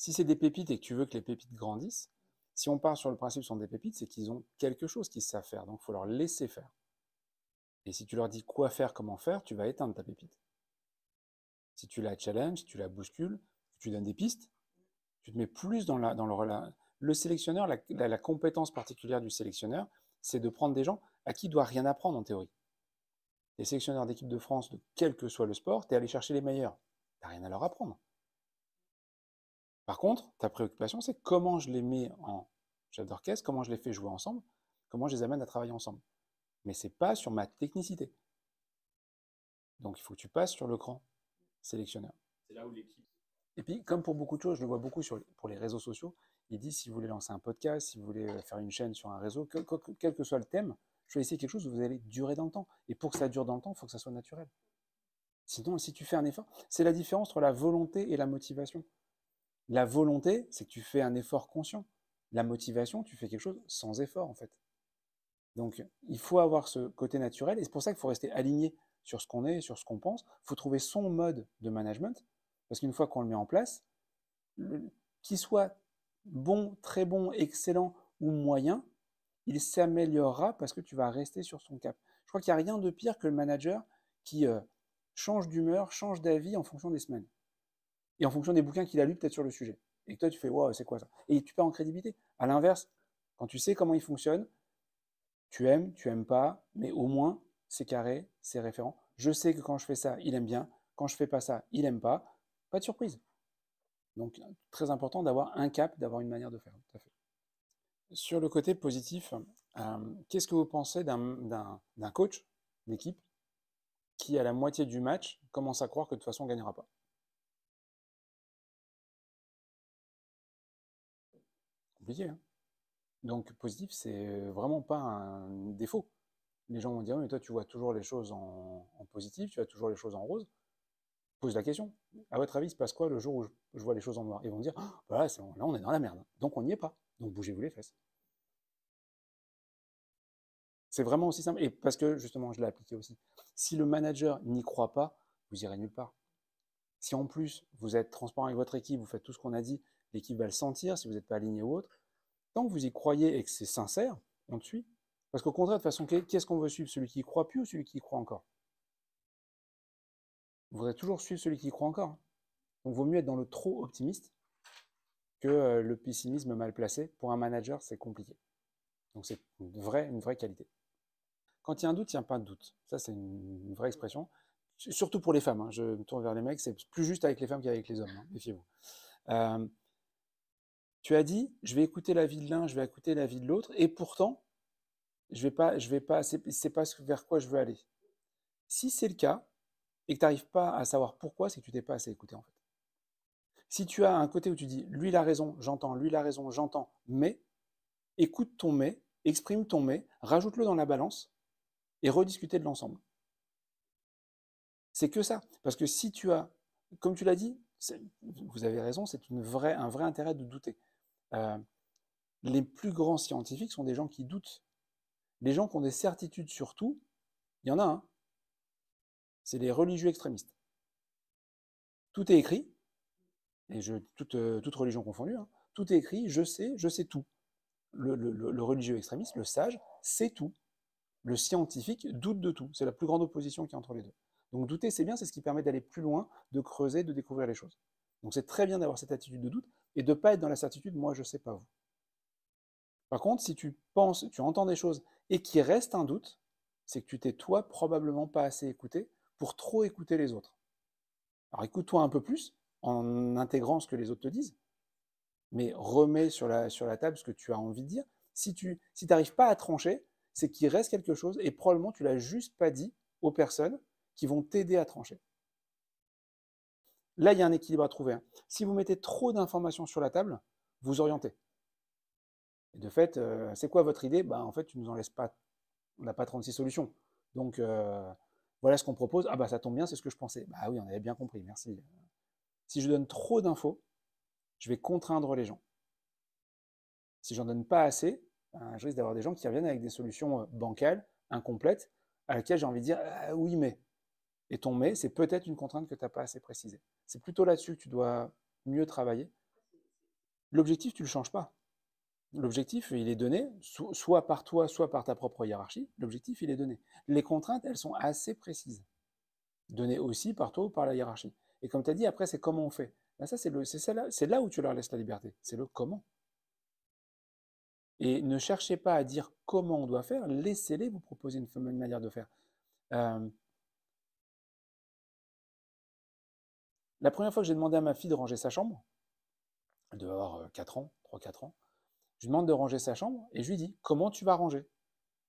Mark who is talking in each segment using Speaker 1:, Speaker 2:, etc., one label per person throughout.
Speaker 1: Si c'est des pépites et que tu veux que les pépites grandissent, si on part sur le principe que ce sont des pépites, c'est qu'ils ont quelque chose qu'ils savent faire. Donc, il faut leur laisser faire. Et si tu leur dis quoi faire, comment faire, tu vas éteindre ta pépite. Si tu la challenges, si tu la bouscules, tu donnes des pistes, tu te mets plus dans le sélectionneur, la compétence particulière du sélectionneur, c'est de prendre des gens à qui il ne doit rien apprendre en théorie. Les sélectionneurs d'équipe de France, de quel que soit le sport, tu es allé chercher les meilleurs. Tu n'as rien à leur apprendre. Par contre, ta préoccupation, c'est comment je les mets en chef d'orchestre, comment je les fais jouer ensemble, comment je les amène à travailler ensemble. Mais ce n'est pas sur ma technicité. Donc il faut que tu passes sur le cran sélectionneur.
Speaker 2: C'est là où l'équipe.
Speaker 1: Et puis, comme pour beaucoup de choses, je le vois beaucoup pour les réseaux sociaux, il dit si vous voulez lancer un podcast, si vous voulez faire une chaîne sur un réseau, quel que soit le thème, choisissez quelque chose où vous allez durer dans le temps. Et pour que ça dure dans le temps, il faut que ça soit naturel. Sinon, si tu fais un effort, c'est la différence entre la volonté et la motivation. La volonté, c'est que tu fais un effort conscient. La motivation, tu fais quelque chose sans effort, en fait. Donc, il faut avoir ce côté naturel, et c'est pour ça qu'il faut rester aligné sur ce qu'on est, sur ce qu'on pense. Il faut trouver son mode de management, parce qu'une fois qu'on le met en place, qu'il soit bon, très bon, excellent ou moyen, il s'améliorera parce que tu vas rester sur son cap. Je crois qu'il n'y a rien de pire que le manager qui change d'humeur, change d'avis en fonction des semaines. Et en fonction des bouquins qu'il a lus peut-être sur le sujet. Et que toi, tu fais, wow, c'est quoi ça? Et tu perds en crédibilité. À l'inverse, quand tu sais comment il fonctionne, tu aimes pas, mais au moins, c'est carré, c'est référent. Je sais que quand je fais ça, il aime bien. Quand je fais pas ça, il aime pas. Pas de surprise. Donc, très important d'avoir un cap, d'avoir une manière de faire. Tout à fait. Sur le côté positif, qu'est-ce que vous pensez d'un coach d'équipe qui, à la moitié du match, commence à croire que de toute façon, on ne gagnera pas? Compliqué, hein. Donc, positif, c'est vraiment pas un défaut. Les gens vont dire, oui, mais toi, tu vois toujours les choses en positif, tu vois toujours les choses en rose. Pose la question. À votre avis, il se passe quoi le jour où je vois les choses en noir? Ils vont dire, oh, voilà, là, on est dans la merde. Donc, on n'y est pas. Donc, bougez-vous les fesses. C'est vraiment aussi simple. Et parce que, justement, je l'ai appliqué aussi. Si le manager n'y croit pas, vous irez nulle part. Si en plus, vous êtes transparent avec votre équipe, vous faites tout ce qu'on a dit, l'équipe va le sentir, si vous n'êtes pas aligné ou autre. Tant que vous y croyez et que c'est sincère, on te suit. Parce qu'au contraire, de toute façon, qu'est-ce qu'on veut suivre? Celui qui y croit plus ou celui qui y croit encore? Vous voudrez toujours suivre celui qui y croit encore. Donc, il vaut mieux être dans le trop optimiste que le pessimisme mal placé. Pour un manager, c'est compliqué. Donc, c'est une vraie qualité. Quand il y a un doute, il n'y a pas de doute. Ça, c'est une vraie expression. Surtout pour les femmes. Hein. Je me tourne vers les mecs. C'est plus juste avec les femmes qu'avec les hommes. Hein. Méfiez-vous. Tu as dit, je vais écouter l'avis de l'un, je vais écouter l'avis de l'autre, et pourtant, je vais pas, c'est pas vers quoi je veux aller. Si c'est le cas, et que tu n'arrives pas à savoir pourquoi, c'est que tu t'es pas assez écouté en fait. Si tu as un côté où tu dis, lui il a raison, j'entends, lui il a raison, j'entends, mais, écoute ton mais, exprime ton mais, rajoute-le dans la balance, et rediscuter de l'ensemble. C'est que ça. Parce que si tu as, comme tu l'as dit, vous avez raison, c'est un vrai intérêt de douter. Euh, les plus grands scientifiques sont des gens qui doutent. Les gens qui ont des certitudes sur tout, il y en a un. C'est les religieux extrémistes. Tout est écrit, et toute religion confondue, hein, tout est écrit, je sais tout. Le religieux extrémiste, le sage, sait tout. Le scientifique doute de tout. C'est la plus grande opposition qu'il y a entre les deux. Donc douter, c'est bien, c'est ce qui permet d'aller plus loin, de creuser, de découvrir les choses. Donc c'est très bien d'avoir cette attitude de doute et de ne pas être dans la certitude, moi je ne sais pas vous. Par contre, si tu penses, tu entends des choses et qu'il reste un doute, c'est que tu t'es toi probablement pas assez écouté pour trop écouter les autres. Alors écoute-toi un peu plus en intégrant ce que les autres te disent, mais remets sur la table ce que tu as envie de dire. Si tu n'arrives pas à trancher, c'est qu'il reste quelque chose et probablement tu l'as juste pas dit aux personnes qui vont t'aider à trancher. Là, il y a un équilibre à trouver. Hein. Si vous mettez trop d'informations sur la table, vous orientez. Et de fait, c'est quoi votre idée? En fait, tu nous en laisses pas. On n'a pas 36 solutions. Donc, voilà ce qu'on propose. Ah bah ça tombe bien, c'est ce que je pensais. Bah oui, on avait bien compris, merci. Si je donne trop d'infos, je vais contraindre les gens. Si j'en donne pas assez, je risque d'avoir des gens qui reviennent avec des solutions bancales, incomplètes, à laquelle j'ai envie de dire ah, oui, mais. Et ton mais, c'est peut-être une contrainte que tu n'as pas assez précisée. C'est plutôt là-dessus que tu dois mieux travailler. L'objectif, tu ne le changes pas. L'objectif, il est donné, soit par toi, soit par ta propre hiérarchie. L'objectif, il est donné. Les contraintes, elles sont assez précises. Données aussi par toi ou par la hiérarchie. Et comme tu as dit, après, c'est comment on fait. Ben ça, c'est là où tu leur laisses la liberté. C'est le comment. Et ne cherchez pas à dire comment on doit faire, laissez-les vous proposer une manière de faire. La première fois que j'ai demandé à ma fille de ranger sa chambre, elle devait avoir 4 ans, 3-4 ans, je lui demande de ranger sa chambre et je lui dis comment tu vas ranger.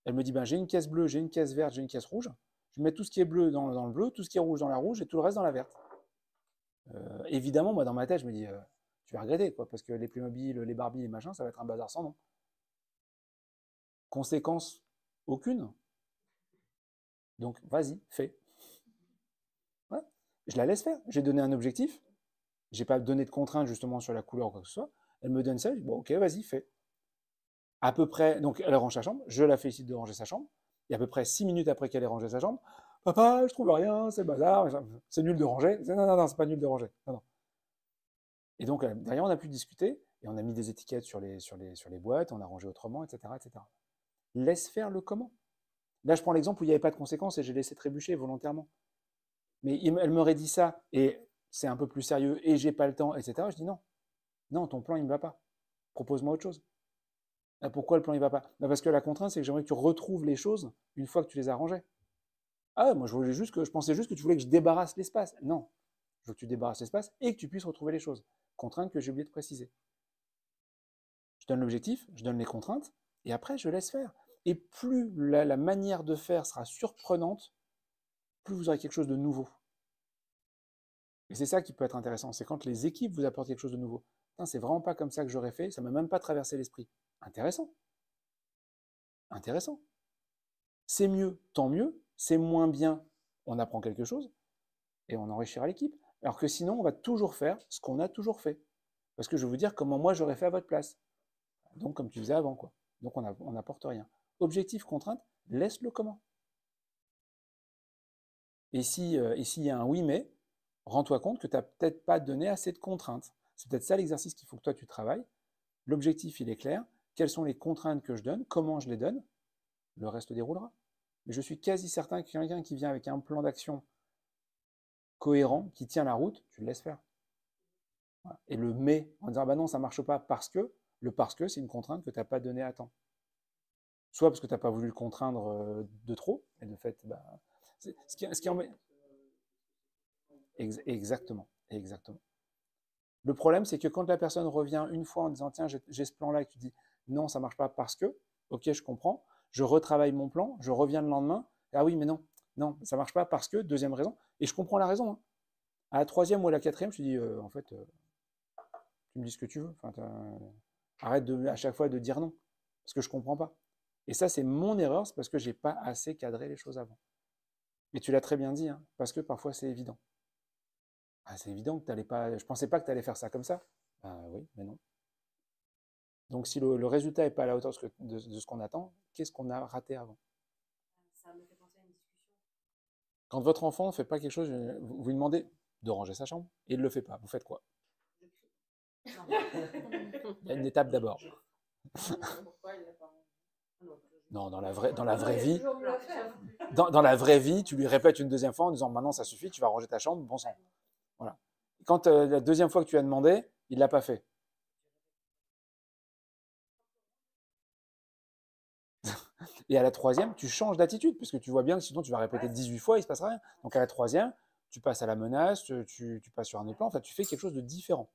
Speaker 1: Elle me dit ben, j'ai une caisse bleue, j'ai une caisse verte, j'ai une caisse rouge. Je mets tout ce qui est bleu dans le bleu, tout ce qui est rouge dans la rouge et tout le reste dans la verte. Évidemment, moi dans ma tête, je me dis tu vas regretter quoi, parce que les Playmobil, les Barbie, les machins, ça va être un bazar sans nom. Conséquence aucune. Donc vas-y, fais. Ouais. Je la laisse faire. J'ai donné un objectif. J'ai pas donné de contrainte justement sur la couleur ou quoi que ce soit. Elle me donne ça. Je dis bon ok, vas-y, fais. À peu près, donc elle range sa chambre. Je la félicite de ranger sa chambre. Et à peu près 6 minutes après qu'elle ait rangé sa chambre, papa, je trouve rien, c'est bazar, c'est nul de ranger. Non, non, non, c'est pas nul de ranger. Non, non. Et donc derrière, on a pu discuter et on a mis des étiquettes sur les boîtes, on a rangé autrement, etc., etc. Laisse faire le comment. Là, je prends l'exemple où il n'y avait pas de conséquences et j'ai laissé trébucher volontairement. Mais elle m'aurait dit ça et c'est un peu plus sérieux et j'ai pas le temps, etc. Je dis non. Non, ton plan, il ne me va pas. Propose-moi autre chose. Pourquoi le plan, il ne va pas? Parce que la contrainte, c'est que j'aimerais que tu retrouves les choses une fois que tu les as rangées. Ah, moi, je pensais juste que tu voulais que je débarrasse l'espace. Non. Je veux que tu débarrasses l'espace et que tu puisses retrouver les choses. Contrainte que j'ai oublié de préciser. Je donne l'objectif, je donne les contraintes et après, je laisse faire. Et plus la manière de faire sera surprenante, plus vous aurez quelque chose de nouveau. Et c'est ça qui peut être intéressant, c'est quand les équipes vous apportent quelque chose de nouveau. C'est vraiment pas comme ça que j'aurais fait, ça m'a même pas traversé l'esprit. Intéressant. Intéressant. C'est mieux, tant mieux. C'est moins bien, on apprend quelque chose et on enrichira l'équipe. Alors que sinon, on va toujours faire ce qu'on a toujours fait. Parce que je vais vous dire comment moi j'aurais fait à votre place. Donc comme tu faisais avant, quoi. Donc on n'apporte rien. Objectif, contrainte, laisse le comment. Et s'il y a un oui mais, rends-toi compte que tu n'as peut-être pas donné assez de contraintes. C'est peut-être ça l'exercice qu'il faut que toi tu travailles. L'objectif, il est clair. Quelles sont les contraintes que je donne? Comment je les donne? Le reste déroulera. Mais je suis quasi certain que quelqu'un qui vient avec un plan d'action cohérent, qui tient la route, tu le laisses faire. Voilà. Et le mais, en disant bah non, ça ne marche pas parce que, le parce que, c'est une contrainte que tu n'as pas donnée à temps. Soit parce que tu n'as pas voulu le contraindre de trop, et de fait, bah, ce qui en met... Exactement, exactement. Le problème, c'est que quand la personne revient une fois en disant tiens, j'ai ce plan-là, et que tu dis non, ça ne marche pas parce que, ok, je comprends, je retravaille mon plan, je reviens le lendemain, ah oui, mais non, non, ça ne marche pas parce que, deuxième raison, et je comprends la raison. Hein. À la troisième ou à la quatrième, je te dis en fait, tu me dis ce que tu veux, enfin, arrête à chaque fois de dire non, parce que je ne comprends pas. Et ça, c'est mon erreur, c'est parce que je n'ai pas assez cadré les choses avant. Et tu l'as très bien dit, hein, parce que parfois c'est évident. Ah, c'est évident que tu n'allais pas. Je pensais pas que tu allais faire ça comme ça. Oui, mais non. Donc si le résultat n'est pas à la hauteur de ce qu'on attend, qu'est-ce qu'on a raté avant?
Speaker 2: Ça me fait penser à une discussion.
Speaker 1: Quand votre enfant ne fait pas quelque chose, vous lui demandez de ranger sa chambre et il ne le fait pas. Vous faites quoi?
Speaker 2: Je crie.
Speaker 1: Il y a une étape d'abord.
Speaker 2: Pourquoi il l'a pas
Speaker 1: Non, dans la vraie vie,
Speaker 2: toujours me le faire.
Speaker 1: dans la vraie vie, tu lui répètes une deuxième fois en disant maintenant ça suffit, tu vas ranger ta chambre, bon sang. Voilà. Quand la deuxième fois que tu as demandé, il ne l'a pas fait. Et à la troisième, tu changes d'attitude, parce que tu vois bien que sinon tu vas répéter 18 fois, il ne se passera rien. Donc à la troisième, tu passes à la menace, tu passes sur un autre plan, enfin tu fais quelque chose de différent.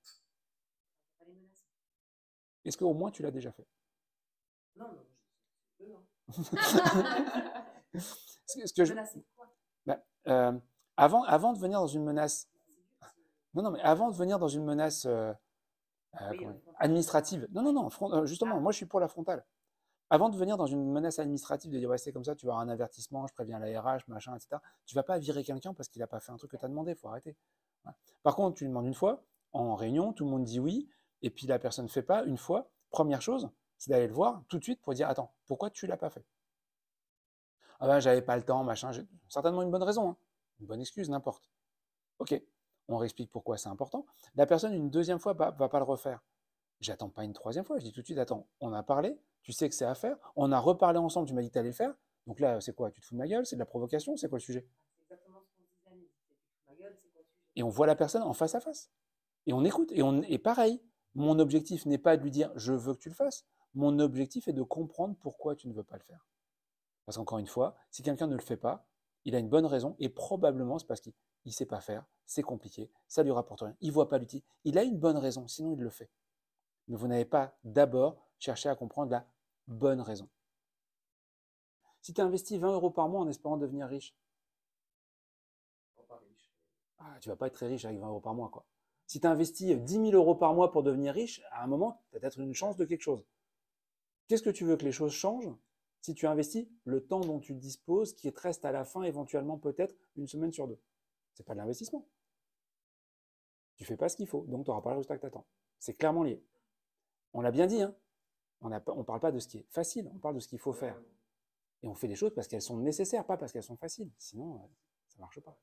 Speaker 1: Est-ce qu'au moins tu l'as déjà fait?
Speaker 2: Non, non.
Speaker 1: Ce que je... bah, avant de venir dans une menace, non, mais avant de venir dans une menace administrative, non, justement, moi je suis pour la frontale. Avant de venir dans une menace administrative, de dire ouais, c'est comme ça, tu vas avoir un avertissement, je préviens la RH, machin, etc. Tu ne vas pas virer quelqu'un parce qu'il n'a pas fait un truc que tu as demandé, il faut arrêter. Voilà. Par contre, tu lui demandes une fois, en réunion, tout le monde dit oui, et puis la personne ne fait pas une fois. Première chose, c'est d'aller le voir tout de suite pour dire attends, pourquoi tu ne l'as pas fait? Ah ben, j'avais pas le temps, machin, j'ai certainement une bonne raison, hein. Une bonne excuse, n'importe. Ok, on réexplique pourquoi c'est important. La personne, une deuxième fois, va pas le refaire. J'attends pas une troisième fois. Je dis tout de suite, attends, on a parlé, tu sais que c'est à faire, on a reparlé ensemble, tu m'as dit que tu allais le faire. Donc là, c'est quoi? Tu te fous de ma gueule? C'est de la provocation? C'est quoi le sujet?
Speaker 2: C'est exactement ce qu'on se disait, mais c'est ma gueule, c'est quoi le sujet?
Speaker 1: Et on voit la personne en face à face. Et on écoute. Et pareil, mon objectif n'est pas de lui dire je veux que tu le fasses. Mon objectif est de comprendre pourquoi tu ne veux pas le faire. Parce qu'encore une fois, si quelqu'un ne le fait pas, il a une bonne raison et probablement c'est parce qu'il ne sait pas faire, c'est compliqué, ça lui rapporte rien, il ne voit pas l'utilité. Il a une bonne raison, sinon il le fait. Mais vous n'avez pas d'abord cherché à comprendre la bonne raison. Si tu investis 20 euros par mois en espérant devenir riche, tu ne vas pas être très riche avec 20 euros par mois, quoi. Si tu investis 10 000 euros par mois pour devenir riche, à un moment, tu as peut-être une chance de quelque chose. Qu'est-ce que tu veux que les choses changent si tu investis le temps dont tu disposes, qui te reste à la fin, éventuellement peut-être une semaine sur deux? C'est pas de l'investissement. Tu fais pas ce qu'il faut, donc tu n'auras pas le résultat que tu attends. C'est clairement lié. On l'a bien dit, hein. On ne parle pas de ce qui est facile, on parle de ce qu'il faut faire. Et on fait des choses parce qu'elles sont nécessaires, pas parce qu'elles sont faciles. Sinon, ça ne marche pas.